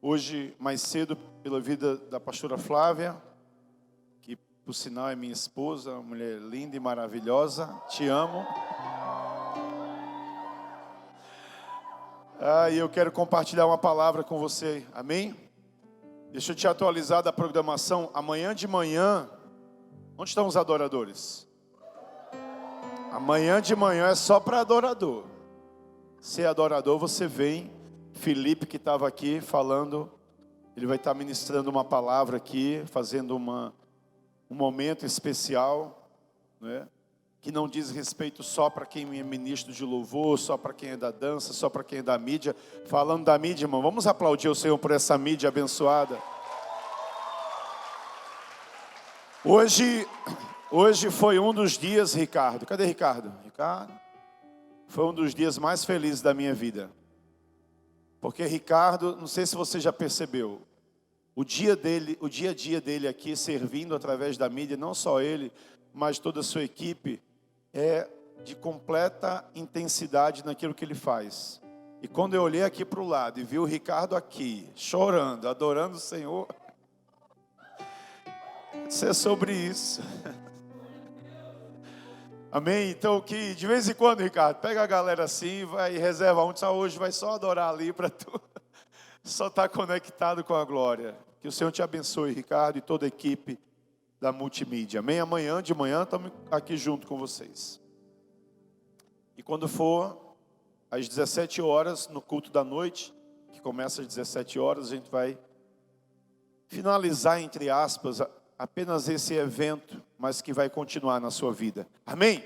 Hoje, mais cedo, pela vida da pastora Flávia, que por sinal é minha esposa, uma mulher linda e maravilhosa, te amo. E eu quero compartilhar uma palavra com você, amém? Deixa eu te atualizar da programação. Amanhã de manhã, onde estão os adoradores? Amanhã de manhã é só para adorador. Se é adorador, você vem. Felipe, que estava aqui falando, ele vai estar ministrando uma palavra aqui, fazendo um momento especial, né? Que não diz respeito só para quem é ministro de louvor, só para quem é da dança, só para quem é da mídia. Falando da mídia, irmão, vamos aplaudir o Senhor por essa mídia abençoada. Hoje foi um dos dias, Ricardo. Cadê Ricardo? Ricardo? Foi um dos dias mais felizes da minha vida. Porque Ricardo, não sei se você já percebeu, o dia a dia dele aqui, servindo através da mídia, não só ele, mas toda a sua equipe, é de completa intensidade naquilo que ele faz. E quando eu olhei aqui para o lado e vi o Ricardo aqui, chorando, adorando o Senhor, isso é sobre isso. Amém? Então que de vez em quando, Ricardo, pega a galera assim, vai e reserva um, hoje vai só adorar ali para tu só estar conectado com a glória. Que o Senhor te abençoe, Ricardo, e toda a equipe da multimídia. Amém? Amanhã de manhã estamos aqui junto com vocês. E quando for às 17 horas, no culto da noite, que começa às 17 horas, a gente vai finalizar, entre aspas, apenas esse evento, mas que vai continuar na sua vida. Amém?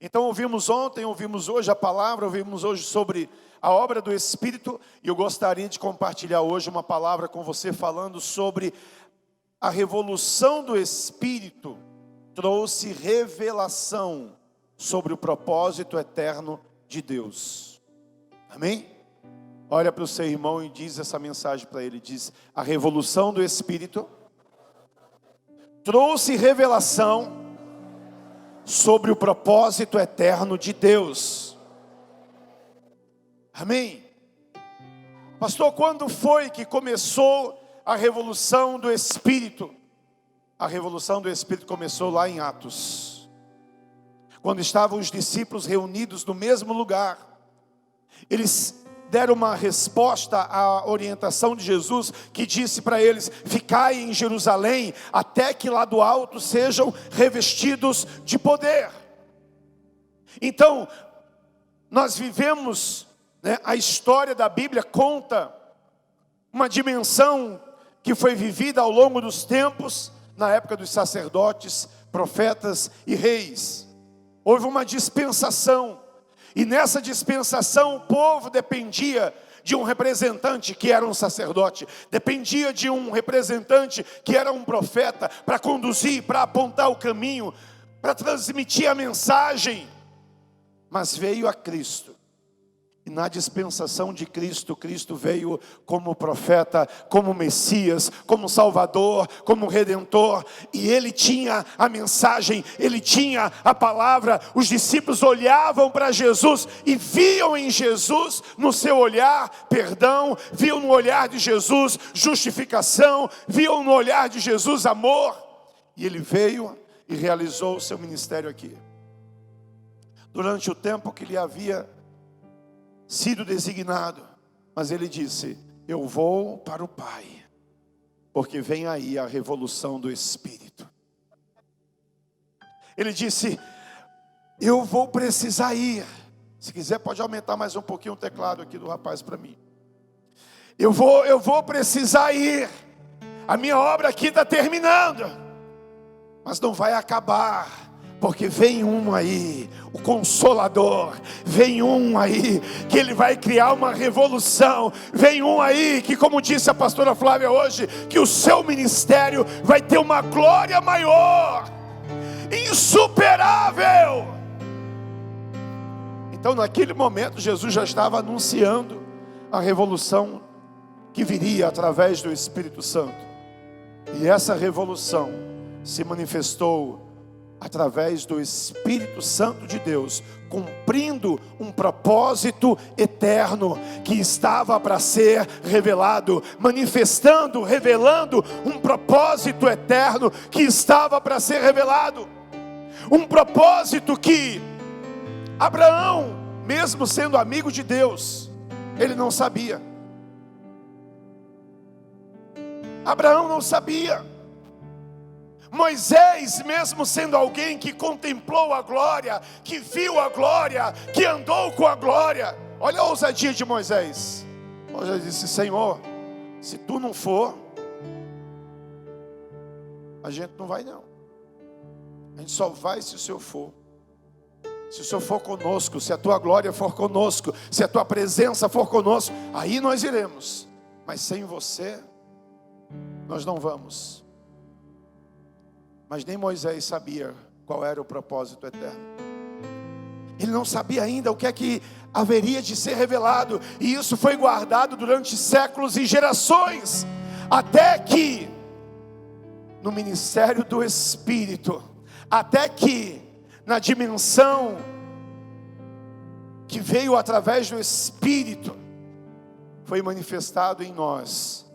Então ouvimos ontem, ouvimos hoje a palavra, ouvimos hoje sobre a obra do Espírito, e eu gostaria de compartilhar hoje uma palavra com você falando sobre a revolução do Espírito trouxe revelação sobre o propósito eterno de Deus. Amém? Olha para o seu irmão e diz essa mensagem para ele, diz: a revolução do Espírito trouxe revelação sobre o propósito eterno de Deus. Amém? Pastor, quando foi que começou a revolução do Espírito? A revolução do Espírito começou lá em Atos, quando estavam os discípulos reunidos no mesmo lugar. Eles deram uma resposta à orientação de Jesus, que disse para eles: ficai em Jerusalém, até que lá do alto sejam revestidos de poder. Então, nós vivemos, a história da Bíblia conta uma dimensão que foi vivida ao longo dos tempos, na época dos sacerdotes, profetas e reis. Houve uma dispensação. E nessa dispensação o povo dependia de um representante que era um sacerdote, dependia de um representante que era um profeta, para conduzir, para apontar o caminho, para transmitir a mensagem. Mas veio a Cristo. E na dispensação de Cristo, Cristo veio como profeta, como Messias, como Salvador, como Redentor. E Ele tinha a mensagem, Ele tinha a palavra. Os discípulos olhavam para Jesus e viam em Jesus, no seu olhar, perdão. Viam no olhar de Jesus justificação. Viam no olhar de Jesus amor. E Ele veio e realizou o seu ministério aqui. Durante o tempo que lhe havia sido designado, mas ele disse: eu vou para o Pai, porque vem aí a revolução do Espírito. Ele disse: eu vou precisar ir. Se quiser pode aumentar mais um pouquinho o teclado aqui do rapaz para mim. Eu vou precisar ir. A minha obra aqui está terminando, mas não vai acabar. Porque vem um aí, o Consolador, vem um aí, que ele vai criar uma revolução, vem um aí, que como disse a pastora Flávia hoje, que o seu ministério vai ter uma glória maior, insuperável. Então naquele momento Jesus já estava anunciando a revolução que viria através do Espírito Santo. E essa revolução se manifestou através do Espírito Santo de Deus, cumprindo um propósito eterno que estava para ser revelado, manifestando, revelando um propósito eterno que estava para ser revelado. Um propósito que Abraão, mesmo sendo amigo de Deus, ele não sabia. Abraão não sabia. Moisés, mesmo sendo alguém que contemplou a glória, que viu a glória, que andou com a glória, olha a ousadia de Moisés. Moisés disse: Senhor, se tu não for, a gente não vai não. A gente só vai se o Senhor for. Se o Senhor for conosco, se a tua glória for conosco, se a tua presença for conosco, aí nós iremos. Mas sem você, nós não vamos. Mas nem Moisés sabia qual era o propósito eterno. Ele não sabia ainda o que é que haveria de ser revelado. E isso foi guardado durante séculos e gerações. Até que, no ministério do Espírito, até que, na dimensão que veio através do Espírito, foi manifestado em nós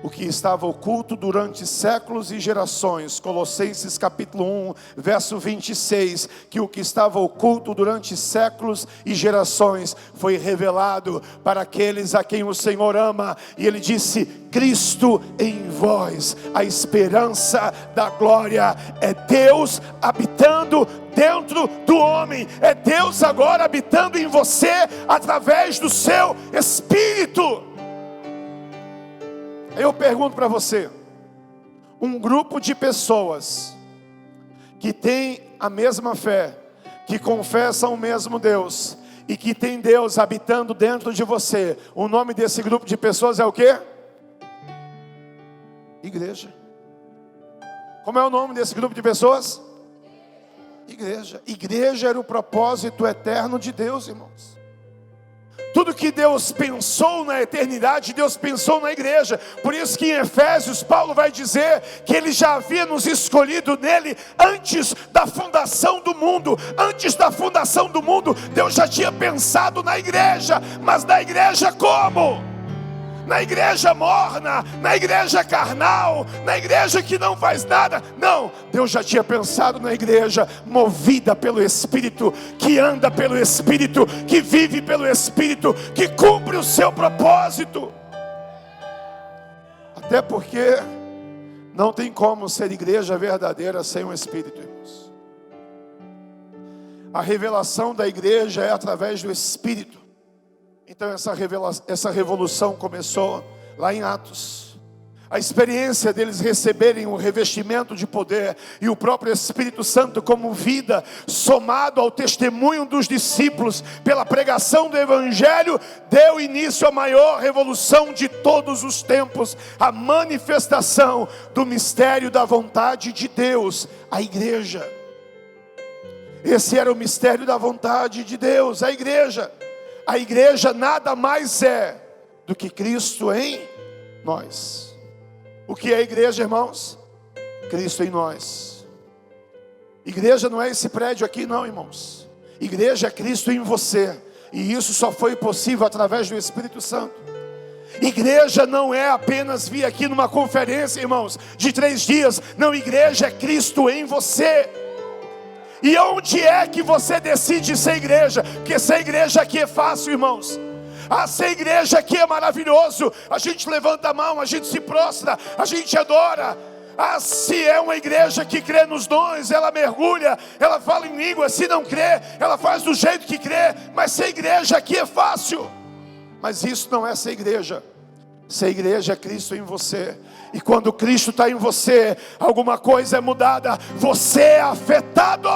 o que estava oculto durante séculos e gerações. Colossenses capítulo 1, verso 26, que o que estava oculto durante séculos e gerações foi revelado para aqueles a quem o Senhor ama. E ele disse: Cristo em vós, a esperança da glória. É Deus habitando dentro do homem, é Deus agora habitando em você através do seu Espírito. Eu pergunto para você: um grupo de pessoas que tem a mesma fé, que confessam o mesmo Deus e que tem Deus habitando dentro de você, o nome desse grupo de pessoas é o quê? Igreja. Como é o nome desse grupo de pessoas? Igreja. Igreja era o propósito eterno de Deus, irmãos. Tudo que Deus pensou na eternidade, Deus pensou na igreja. Por isso que em Efésios, Paulo vai dizer que Ele já havia nos escolhido nele antes da fundação do mundo. Antes da fundação do mundo, Deus já tinha pensado na igreja. Mas na igreja como? Na igreja morna, na igreja carnal, na igreja que não faz nada. Não, Deus já tinha pensado na igreja movida pelo Espírito, que anda pelo Espírito, que vive pelo Espírito, que cumpre o seu propósito. Até porque não tem como ser igreja verdadeira sem o Espírito, irmãos. A revelação da igreja é através do Espírito. Então essa revolução começou lá em Atos. A experiência deles receberem o revestimento de poder e o próprio Espírito Santo como vida, somado ao testemunho dos discípulos pela pregação do Evangelho, deu início à maior revolução de todos os tempos, a manifestação do mistério da vontade de Deus, a igreja. Esse era o mistério da vontade de Deus, a igreja. A igreja nada mais é do que Cristo em nós. O que é a igreja, irmãos? Cristo em nós. Igreja não é esse prédio aqui não, irmãos. Igreja é Cristo em você. E isso só foi possível através do Espírito Santo. Igreja não é apenas vir aqui numa conferência, irmãos, de 3 dias. Não, igreja é Cristo em você. E onde é que você decide ser igreja? Porque ser igreja aqui é fácil, irmãos. Ser igreja aqui é maravilhoso. A gente levanta a mão, a gente se prostra, a gente adora. Se é uma igreja que crê nos dons, ela mergulha, ela fala em língua. Se não crê, ela faz do jeito que crê. Mas ser igreja aqui é fácil. Mas isso não é ser igreja. Ser igreja é Cristo em você. E quando Cristo está em você, alguma coisa é mudada. Você é afetado.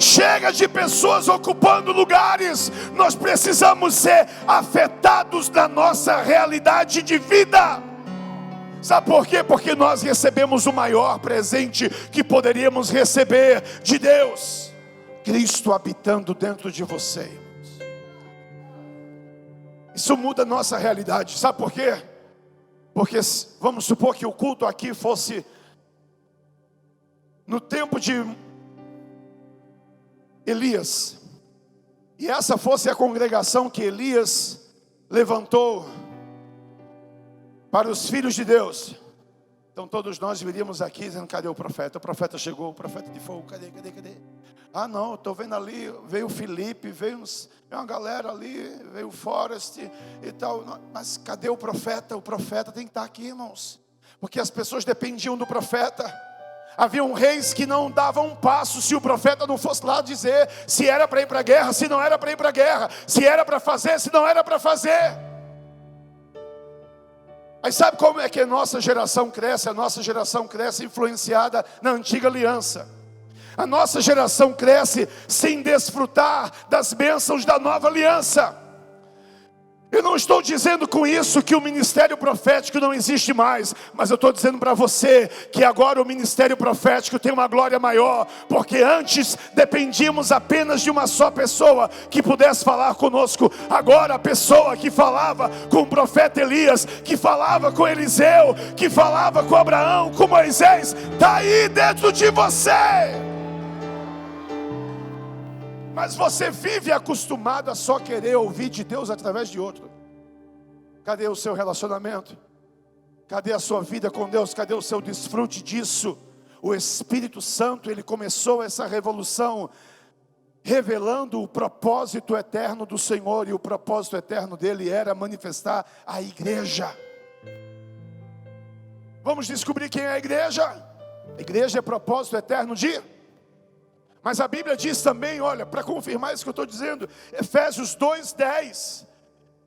Chega de pessoas ocupando lugares. Nós precisamos ser afetados na nossa realidade de vida. Sabe por quê? Porque nós recebemos o maior presente que poderíamos receber de Deus: Cristo habitando dentro de você. Isso muda a nossa realidade. Sabe por quê? Porque vamos supor que o culto aqui fosse no tempo de Elias, e essa fosse a congregação que Elias levantou para os filhos de Deus, então todos nós viríamos aqui dizendo: cadê o profeta? O profeta chegou, o profeta de fogo, cadê? Ah não, estou vendo ali, veio o Felipe, veio uma galera ali, veio o Forrest e tal, mas cadê o profeta? O profeta tem que estar aqui, irmãos, porque as pessoas dependiam do profeta. Haviam reis que não davam um passo se o profeta não fosse lá dizer se era para ir para a guerra, se não era para ir para a guerra, se era para fazer, se não era para fazer. Aí sabe como é que a nossa geração cresce? A nossa geração cresce influenciada na antiga aliança. A nossa geração cresce sem desfrutar das bênçãos da nova aliança. Eu não estou dizendo com isso que o ministério profético não existe mais, mas eu estou dizendo para você que agora o ministério profético tem uma glória maior, porque antes dependíamos apenas de uma só pessoa que pudesse falar conosco. Agora a pessoa que falava com o profeta Elias, que falava com Eliseu, que falava com Abraão, com Moisés, está aí dentro de você. Mas você vive acostumado a só querer ouvir de Deus através de outro. Cadê o seu relacionamento? Cadê a sua vida com Deus? Cadê o seu desfrute disso? O Espírito Santo, ele começou essa revolução revelando o propósito eterno do Senhor. E o propósito eterno dele era manifestar a igreja. Vamos descobrir quem é a igreja? A igreja é propósito eterno de... Mas a Bíblia diz também, olha, para confirmar isso que eu estou dizendo, Efésios 2:10,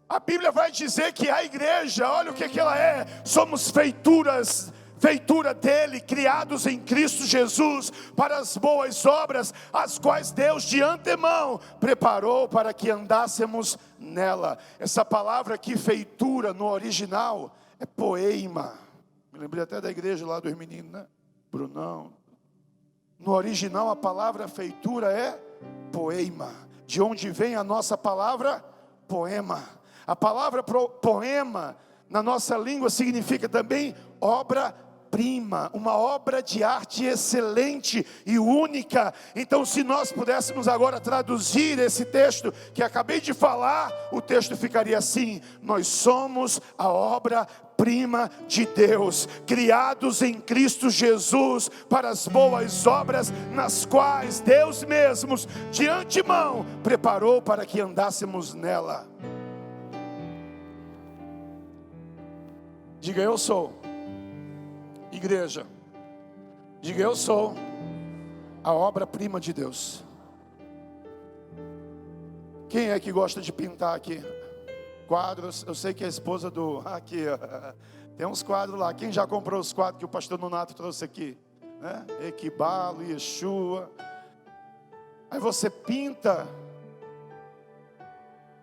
a Bíblia vai dizer que a igreja, olha o que ela é: somos feitura dele, criados em Cristo Jesus, para as boas obras, as quais Deus de antemão preparou para que andássemos nela. Essa palavra aqui, feitura, no original, é poema. Me lembrei até da igreja lá dos meninos, né? Brunão. No original a palavra feitura é poema, de onde vem a nossa palavra poema. A palavra poema na nossa língua significa também obra-prima, uma obra de arte excelente e única. Então, se nós pudéssemos agora traduzir esse texto que acabei de falar, o texto ficaria assim: nós somos a obra-prima de Deus, criados em Cristo Jesus para as boas obras, nas quais Deus mesmo de antemão preparou para que andássemos nela. Diga: eu sou igreja. Diga: eu sou a obra-prima de Deus. Quem é que gosta de pintar aqui? Quadros, eu sei que a esposa do... Aqui, tem uns quadros lá. Quem já comprou os quadros que o pastor Nonato trouxe aqui? Né? Equibalo, Yeshua. Aí você pinta.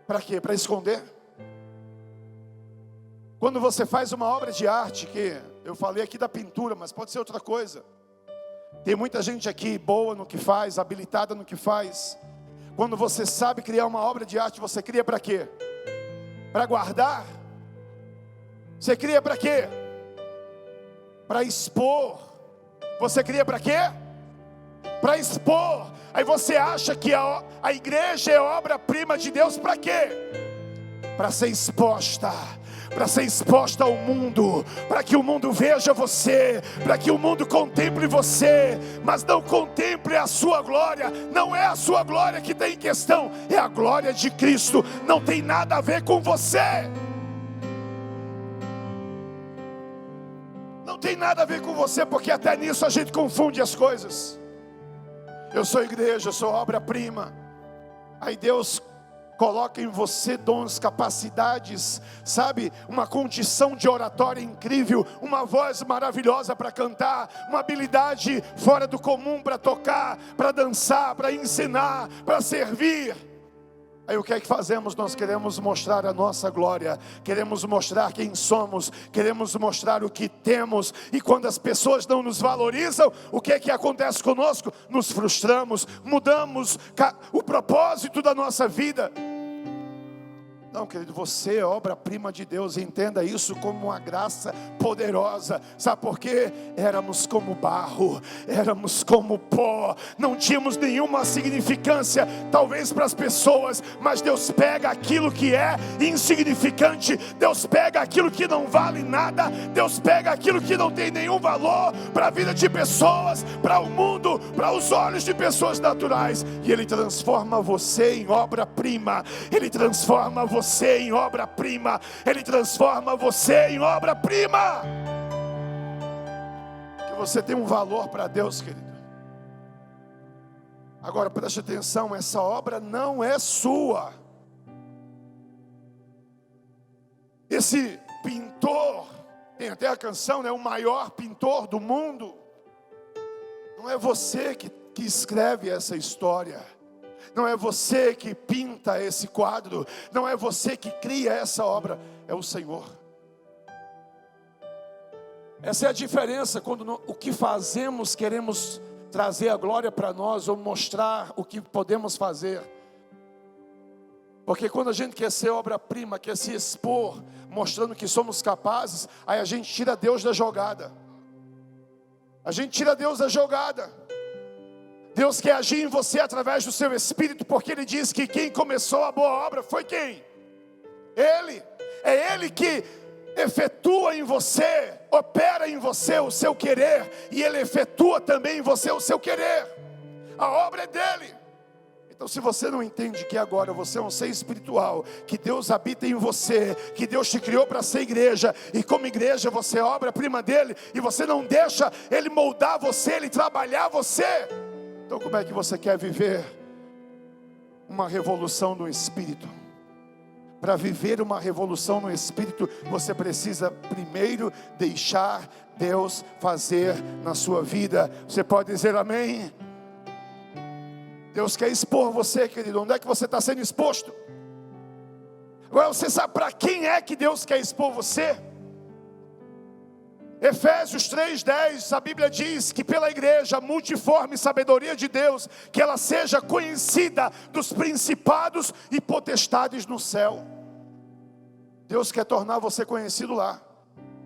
Para quê? Para esconder? Quando você faz uma obra de arte, que eu falei aqui da pintura, mas pode ser outra coisa. Tem muita gente aqui boa no que faz, habilitada no que faz. Quando você sabe criar uma obra de arte, você cria para quê? Para guardar? Você cria para quê? Para expor. Você cria para quê? Para expor. Aí você acha que a igreja é obra-prima de Deus para quê? Para ser exposta. Para ser exposta ao mundo, para que o mundo veja você, para que o mundo contemple você, mas não contemple a sua glória. Não é a sua glória que tem em questão, é a glória de Cristo. Não tem nada a ver com você. Não tem nada a ver com você, porque até nisso a gente confunde as coisas. Eu sou igreja, eu sou obra-prima. Aí Deus coloca em você dons, capacidades, sabe? Uma condição de oratória incrível, uma voz maravilhosa para cantar, uma habilidade fora do comum para tocar, para dançar, para ensinar, para servir. Aí o que é que fazemos? Nós queremos mostrar a nossa glória, queremos mostrar quem somos, queremos mostrar o que temos. E quando as pessoas não nos valorizam, o que é que acontece conosco? Nos frustramos, mudamos o propósito da nossa vida. Não, querido, você é obra-prima de Deus. Entenda isso como uma graça poderosa. Sabe por quê? Éramos como barro, éramos como pó, não tínhamos nenhuma significância, talvez para as pessoas, mas Deus pega aquilo que é insignificante, Deus pega aquilo que não vale nada, Deus pega aquilo que não tem nenhum valor para a vida de pessoas, para o mundo, para os olhos de pessoas naturais, e Ele transforma você em obra-prima. Ele transforma você em obra-prima. Ele transforma você em obra-prima. Que você tem um valor para Deus, querido. Agora preste atenção, essa obra não é sua. Esse pintor, tem até a canção, né? O maior pintor do mundo. Não é você que escreve essa história. Não é você que pinta esse quadro. Não é você que cria essa obra. É o Senhor. Essa é a diferença quando o que fazemos queremos trazer a glória para nós ou mostrar o que podemos fazer. Porque quando a gente quer ser obra-prima, quer se expor, mostrando que somos capazes, aí a gente tira Deus da jogada. A gente tira Deus da jogada. Deus quer agir em você através do seu Espírito, porque Ele diz que quem começou a boa obra foi quem? Ele. É Ele que efetua em você, opera em você o seu querer, e Ele efetua também em você o seu querer. A obra é dEle. Então, se você não entende que agora você é um ser espiritual, que Deus habita em você, que Deus te criou para ser igreja, e como igreja você é obra-prima dEle, e você não deixa Ele moldar você, Ele trabalhar você, então como é que você quer viver uma revolução no Espírito? Para viver uma revolução no Espírito, você precisa primeiro deixar Deus fazer na sua vida. Você pode dizer amém? Deus quer expor você, querido. Onde é que você está sendo exposto? Agora você sabe para quem é que Deus quer expor você? Efésios 3:10, a Bíblia diz que pela igreja, a multiforme sabedoria de Deus, que ela seja conhecida dos principados e potestades no céu. Deus quer tornar você conhecido lá,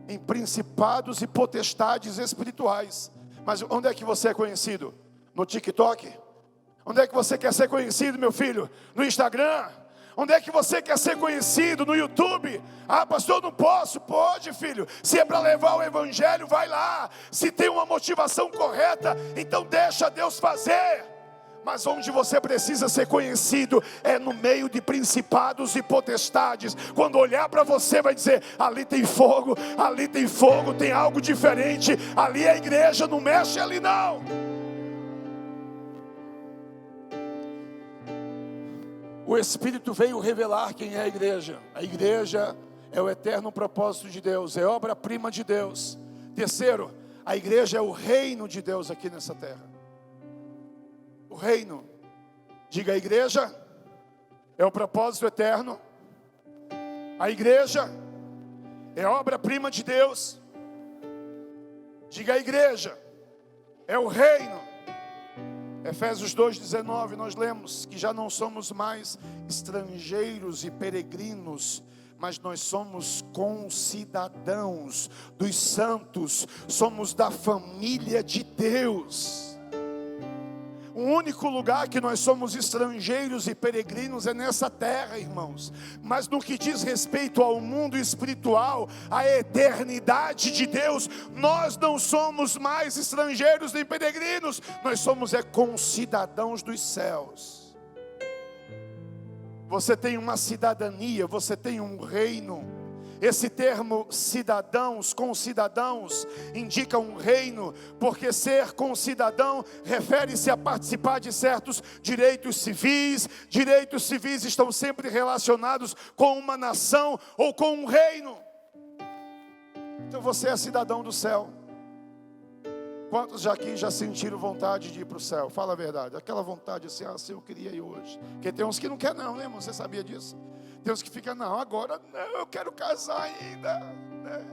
em principados e potestades espirituais. Mas onde é que você é conhecido? No TikTok? Onde é que você quer ser conhecido, meu filho? No Instagram? Onde é que você quer ser conhecido? No YouTube? Ah, pastor, não posso. Pode, filho. Se é para levar o evangelho, vai lá. Se tem uma motivação correta, então deixa Deus fazer. Mas onde você precisa ser conhecido é no meio de principados e potestades. Quando olhar para você vai dizer, ali tem fogo, tem algo diferente. Ali é a igreja, não mexe ali não. O Espírito veio revelar quem é a igreja. A igreja é o eterno propósito de Deus, é obra-prima de Deus. Terceiro, a igreja é o reino de Deus aqui nessa terra. O reino, diga, a igreja é o propósito eterno. A igreja é obra-prima de Deus. Diga, a igreja é o reino. Efésios 2:19, nós lemos que já não somos mais estrangeiros e peregrinos, mas nós somos concidadãos dos santos, somos da família de Deus. O único lugar que nós somos estrangeiros e peregrinos é nessa terra, irmãos. Mas no que diz respeito ao mundo espiritual, à eternidade de Deus, nós não somos mais estrangeiros nem peregrinos. Nós somos concidadãos dos céus. Você tem uma cidadania, você tem um reino. Esse termo cidadãos, concidadãos, indica um reino, porque ser concidadão refere-se a participar de certos direitos civis. Direitos civis estão sempre relacionados com uma nação ou com um reino. Então você é cidadão do céu. Quantos aqui já sentiram vontade de ir para o céu? Fala a verdade, aquela vontade assim, assim eu queria ir hoje. Porque tem uns que não querem não, né, irmão? Você sabia disso? Tem uns que ficam, não, agora não, eu quero casar ainda, né?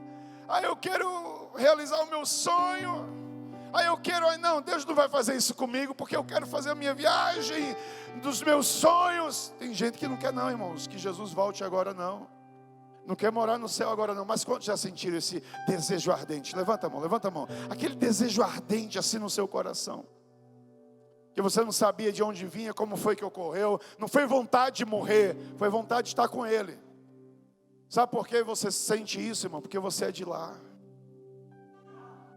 Aí eu quero realizar o meu sonho. Aí eu quero, Deus não vai fazer isso comigo, porque eu quero fazer a minha viagem dos meus sonhos. Tem gente que não quer não, irmãos, que Jesus volte agora não. Não quer morar no céu agora não. Mas quantos já sentiram esse desejo ardente? Levanta a mão, levanta a mão. Aquele desejo ardente assim no seu coração, que você não sabia de onde vinha, como foi que ocorreu. Não foi vontade de morrer, foi vontade de estar com Ele. Sabe por que você sente isso, irmão? Porque você é de lá.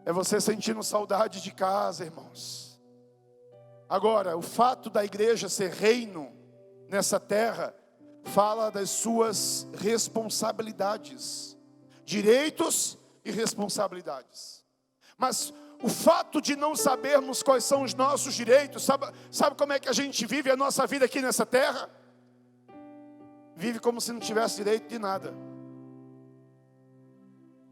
É você sentindo saudade de casa, irmãos. Agora, o fato da igreja ser reino nessa terra fala das suas responsabilidades, direitos e responsabilidades. Mas o fato de não sabermos quais são os nossos direitos, sabe como é que a gente vive a nossa vida aqui nessa terra? Vive como se não tivesse direito de nada.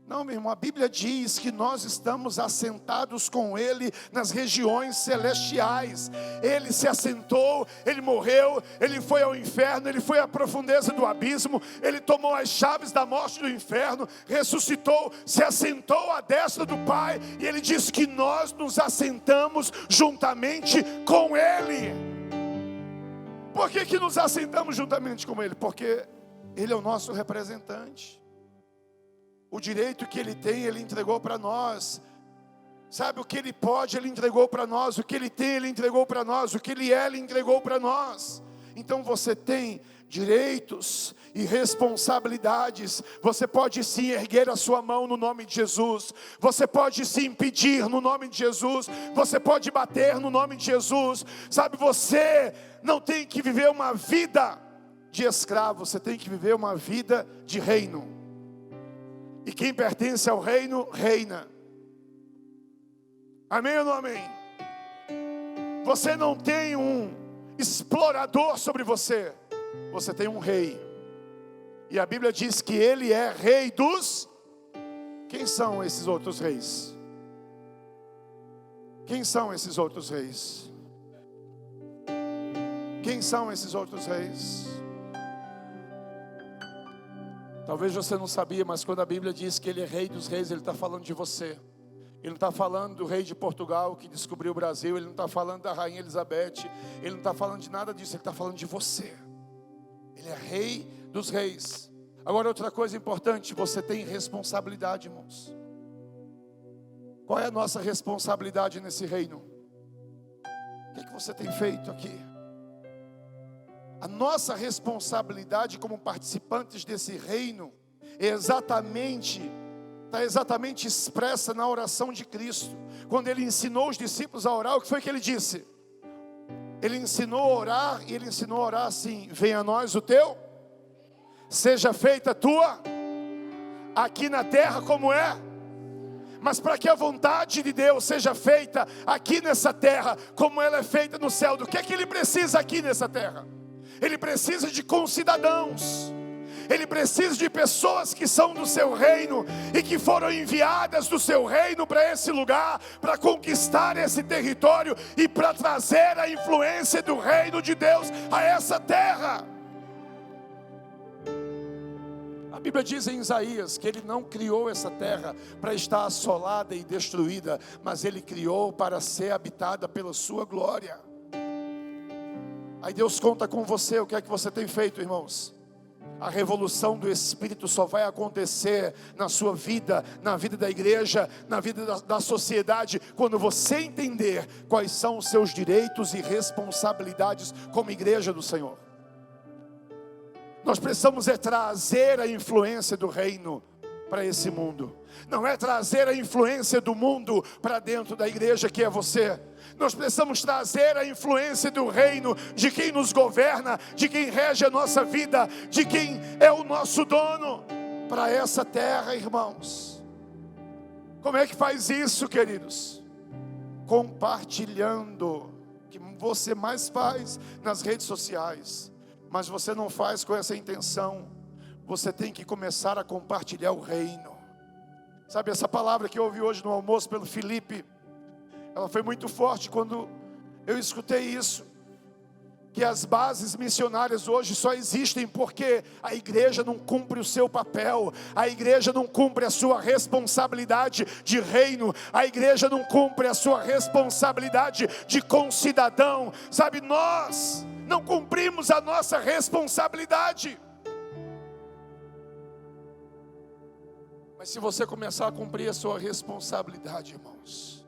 Não, meu irmão, a Bíblia diz que nós estamos assentados com Ele nas regiões celestiais. Ele se assentou, Ele morreu, Ele foi ao inferno, Ele foi à profundeza do abismo, Ele tomou as chaves da morte do inferno, ressuscitou, se assentou à destra do Pai, e Ele diz que nós nos assentamos juntamente com Ele. Por que nos assentamos juntamente com Ele? Porque Ele é o nosso representante. O direito que Ele tem, Ele entregou para nós. Sabe, o que Ele pode, Ele entregou para nós. O que Ele tem, Ele entregou para nós. O que Ele é, Ele entregou para nós. Então você tem direitos e responsabilidades. Você pode sim erguer a sua mão no nome de Jesus. Você pode sim pedir no nome de Jesus. Você pode bater no nome de Jesus. Sabe, você não tem que viver uma vida de escravo. Você tem que viver uma vida de reino. E quem pertence ao reino, reina. Amém ou não amém? Você não tem um explorador sobre você. Você tem um rei. E a Bíblia diz que Ele é rei dos... Quem são esses outros reis? Quem são esses outros reis? Quem são esses outros reis? Talvez você não sabia, mas quando a Bíblia diz que Ele é rei dos reis, Ele está falando de você. Ele não está falando do rei de Portugal que descobriu o Brasil. Ele não está falando da rainha Elizabeth. Ele não está falando de nada disso. Ele está falando de você. Ele é rei dos reis. Agora, outra coisa importante: você tem responsabilidade, irmãos. Qual é a nossa responsabilidade nesse reino? O que é que você tem feito aqui? A nossa responsabilidade como participantes desse reino está exatamente expressa na oração de Cristo. Quando Ele ensinou os discípulos a orar, o que foi que Ele disse? Ele ensinou a orar, e Ele ensinou a orar assim: venha a nós o teu, seja feita a tua, aqui na terra como é. Mas para que a vontade de Deus seja feita aqui nessa terra, como ela é feita no céu, do que é que Ele precisa aqui nessa terra? Ele precisa de concidadãos. Ele precisa de pessoas que são do seu reino e que foram enviadas do seu reino para esse lugar, para conquistar esse território e para trazer a influência do reino de Deus a essa terra. A Bíblia diz em Isaías que Ele não criou essa terra para estar assolada e destruída, mas Ele criou para ser habitada pela sua glória. Aí Deus conta com você. O que é que você tem feito, irmãos? A revolução do Espírito só vai acontecer na sua vida, na vida da igreja, na vida da sociedade, quando você entender quais são os seus direitos e responsabilidades como igreja do Senhor. Nós precisamos trazer a influência do reino para esse mundo. Não é trazer a influência do mundo para dentro da igreja, que é você. Nós precisamos trazer a influência do reino, de quem nos governa, de quem rege a nossa vida, de quem é o nosso dono, para essa terra, irmãos. Como é que faz isso, queridos? Compartilhando, que você mais faz nas redes sociais, mas você não faz com essa intenção. Você tem que começar a compartilhar o reino. Sabe, essa palavra que eu ouvi hoje no almoço pelo Felipe, ela foi muito forte quando eu escutei isso. Que as bases missionárias hoje só existem porque a igreja não cumpre o seu papel. A igreja não cumpre a sua responsabilidade de reino. A igreja não cumpre a sua responsabilidade de concidadão. Sabe, nós não cumprimos a nossa responsabilidade. Mas se você começar a cumprir a sua responsabilidade, irmãos,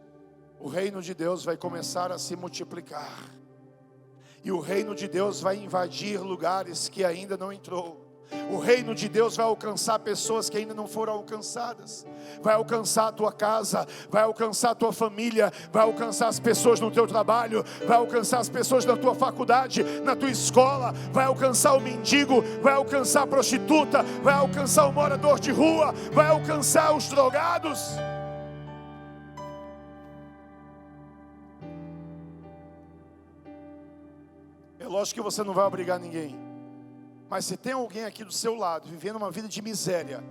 o reino de Deus vai começar a se multiplicar. E o reino de Deus vai invadir lugares que ainda não entrou. O reino de Deus vai alcançar pessoas que ainda não foram alcançadas. Vai alcançar a tua casa, vai alcançar a tua família, vai alcançar as pessoas no teu trabalho, vai alcançar as pessoas na tua faculdade, na tua escola, vai alcançar o mendigo, vai alcançar a prostituta, vai alcançar o morador de rua, vai alcançar os drogados. É lógico que você não vai obrigar ninguém. Mas se tem alguém aqui do seu lado, vivendo uma vida de miséria,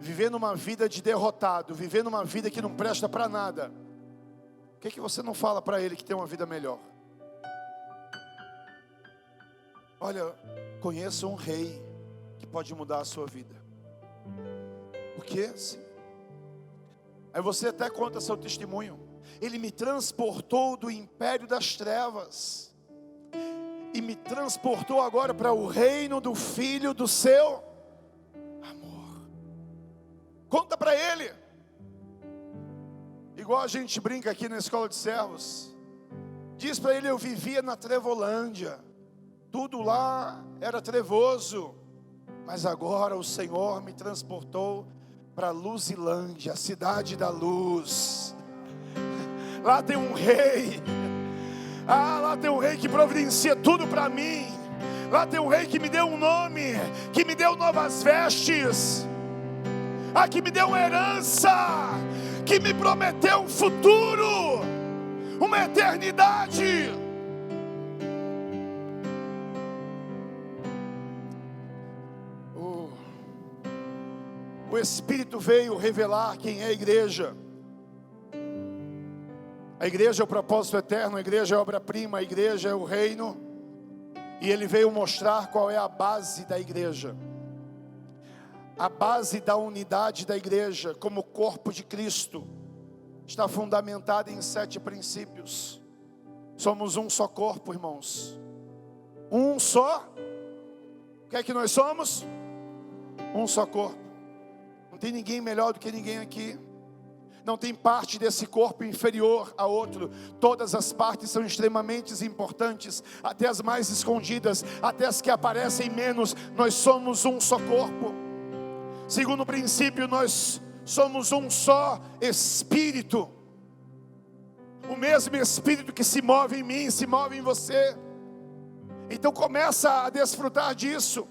vivendo uma vida de derrotado, vivendo uma vida que não presta para nada, por que você não fala para ele que tem uma vida melhor? Olha, conheça um rei que pode mudar a sua vida. O quê? Sim. Aí você até conta seu testemunho. Ele me transportou do império das trevas e me transportou agora para o reino do Filho do seu amor. Conta para ele. Igual a gente brinca aqui na escola de servos. Diz para ele: eu vivia na Trevolândia, tudo lá era trevoso, mas agora o Senhor me transportou para Luzilândia, a cidade da luz. Lá tem um rei. Lá tem um rei que providencia tudo para mim. Lá tem um rei que me deu um nome, que me deu novas vestes, que me deu uma herança, que me prometeu um futuro, uma eternidade. O Espírito veio revelar quem é a igreja. A igreja é o propósito eterno, a igreja é a obra-prima, a igreja é o reino. E ele veio mostrar qual é a base da igreja. A base da unidade da igreja como corpo de Cristo está fundamentada em 7 princípios. Somos um só corpo, irmãos. Um só. O que é que nós somos? Um só corpo. Não tem ninguém melhor do que ninguém aqui. Não tem parte desse corpo inferior a outro. Todas as partes são extremamente importantes, até as mais escondidas, até as que aparecem menos. Nós somos um só corpo. Segundo princípio, nós somos um só Espírito. O mesmo Espírito que se move em mim, se move em você. Então começa a desfrutar disso.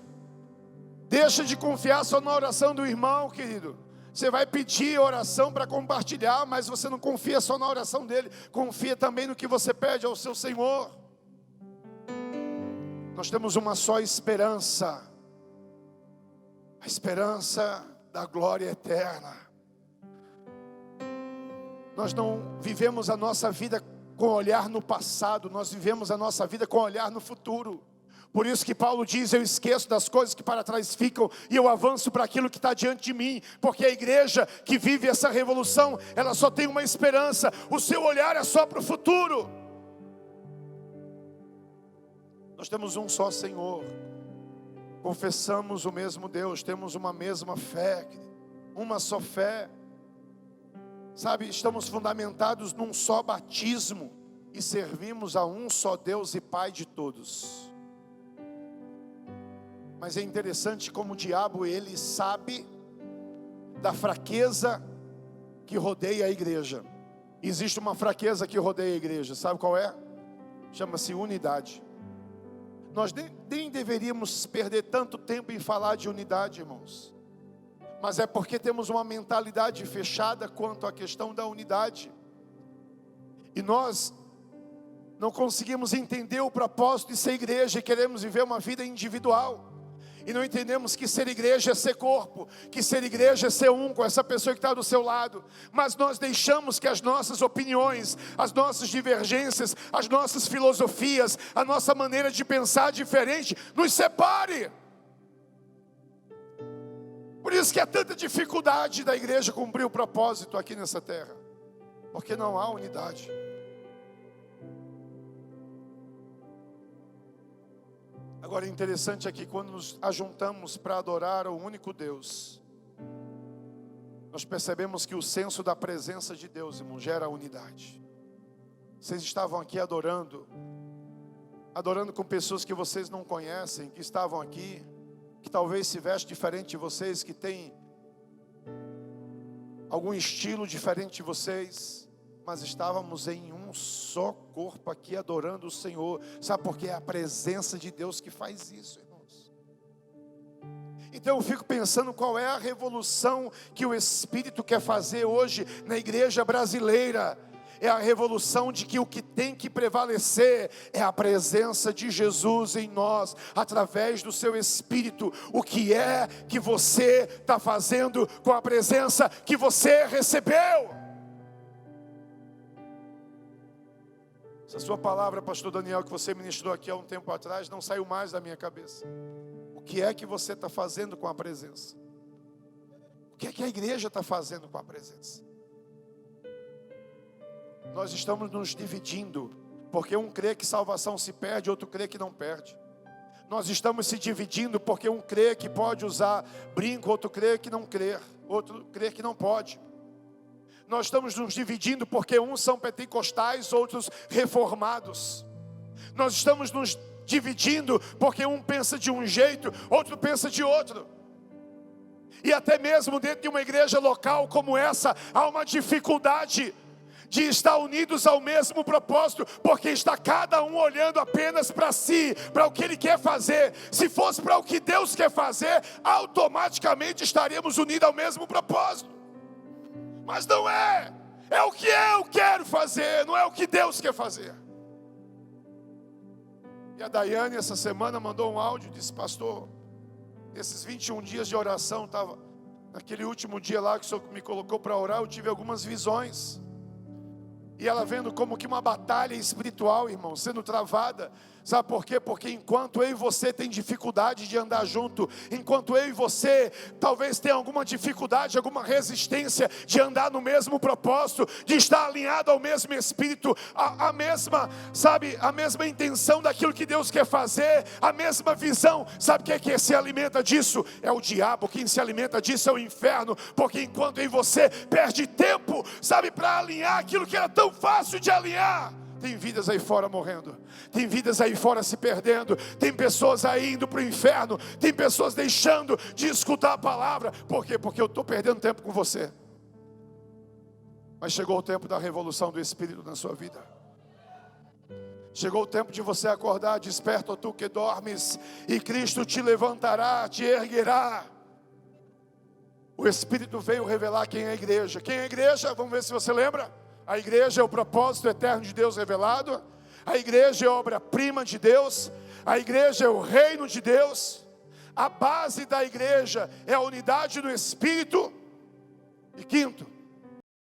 Deixa de confiar só na oração do irmão, querido. Você vai pedir oração para compartilhar, mas você não confia só na oração dele. Confia também no que você pede ao seu Senhor. Nós temos uma só esperança. A esperança da glória eterna. Nós não vivemos a nossa vida com olhar no passado. Nós vivemos a nossa vida com olhar no futuro. Por isso que Paulo diz: eu esqueço das coisas que para trás ficam e eu avanço para aquilo que está diante de mim. Porque a igreja que vive essa revolução, ela só tem uma esperança. O seu olhar é só para o futuro. Nós temos um só Senhor. Confessamos o mesmo Deus. Temos uma mesma fé. Uma só fé. Sabe, estamos fundamentados num só batismo. E servimos a um só Deus e Pai de todos. Mas é interessante como o diabo, ele sabe da fraqueza que rodeia a igreja. Existe uma fraqueza que rodeia a igreja, sabe qual é? Chama-se unidade. Nós nem deveríamos perder tanto tempo em falar de unidade, irmãos. Mas é porque temos uma mentalidade fechada quanto à questão da unidade. E nós não conseguimos entender o propósito de ser igreja e queremos viver uma vida individual. E não entendemos que ser igreja é ser corpo, que ser igreja é ser um com essa pessoa que está do seu lado. Mas nós deixamos que as nossas opiniões, as nossas divergências, as nossas filosofias, a nossa maneira de pensar diferente nos separe. Por isso que há tanta dificuldade da igreja cumprir o propósito aqui nessa terra, porque não há unidade. Agora, interessante aqui, quando nos ajuntamos para adorar ao único Deus, nós percebemos que o senso da presença de Deus, irmão, gera unidade. Vocês estavam aqui adorando com pessoas que vocês não conhecem, que estavam aqui, que talvez se vestem diferente de vocês, que tem algum estilo diferente de vocês, mas estávamos em um só corpo aqui adorando o Senhor. Sabe por quê? É a presença de Deus que faz isso, irmãos. Então eu fico pensando qual é a revolução que o Espírito quer fazer hoje na igreja brasileira. É a revolução de que o que tem que prevalecer é a presença de Jesus em nós, através do seu Espírito. O que é que você está fazendo com a presença que você recebeu? Essa sua palavra, pastor Daniel, que você ministrou aqui há um tempo atrás, não saiu mais da minha cabeça. O que é que você está fazendo com a presença? O que é que a igreja está fazendo com a presença? Nós estamos nos dividindo, porque um crê que salvação se perde, outro crê que não perde. Nós estamos se dividindo porque um crê que pode usar brinco, outro crê que não crê, outro crê que não pode. Nós estamos nos dividindo porque uns são pentecostais, outros reformados. Nós estamos nos dividindo porque um pensa de um jeito, outro pensa de outro. E até mesmo dentro de uma igreja local como essa, há uma dificuldade de estar unidos ao mesmo propósito, porque está cada um olhando apenas para si, para o que ele quer fazer. Se fosse para o que Deus quer fazer, automaticamente estaríamos unidos ao mesmo propósito. Mas não é. É o que eu quero fazer, não é o que Deus quer fazer. E a Daiane essa semana mandou um áudio e disse: pastor, nesses 21 dias de oração, estava naquele último dia lá que o Senhor me colocou para orar, eu tive algumas visões. E ela vendo como que uma batalha espiritual, irmão, sendo travada. Sabe por quê? Porque enquanto eu e você tem dificuldade de andar junto, enquanto eu e você talvez tenha alguma dificuldade, alguma resistência de andar no mesmo propósito, de estar alinhado ao mesmo Espírito, a mesma, sabe, a mesma intenção daquilo que Deus quer fazer, a mesma visão. Sabe quem é que se alimenta disso? É o diabo. Quem se alimenta disso é o inferno, porque enquanto eu e você perde tempo, sabe, para alinhar aquilo que era tão fácil de alinhar, tem vidas aí fora morrendo, tem vidas aí fora se perdendo, tem pessoas aí indo para o inferno, tem pessoas deixando de escutar a palavra. Por quê? Porque eu estou perdendo tempo com você. Mas chegou o tempo da revolução do Espírito na sua vida. Chegou o tempo de você acordar. Desperta, ó tu que dormes, e Cristo te levantará, te erguerá. O Espírito veio revelar quem é a igreja. Quem é a igreja? Vamos ver se você lembra. A igreja é o propósito eterno de Deus revelado. A igreja é a obra-prima de Deus. A igreja é o reino de Deus. A base da igreja é a unidade do Espírito. E quinto,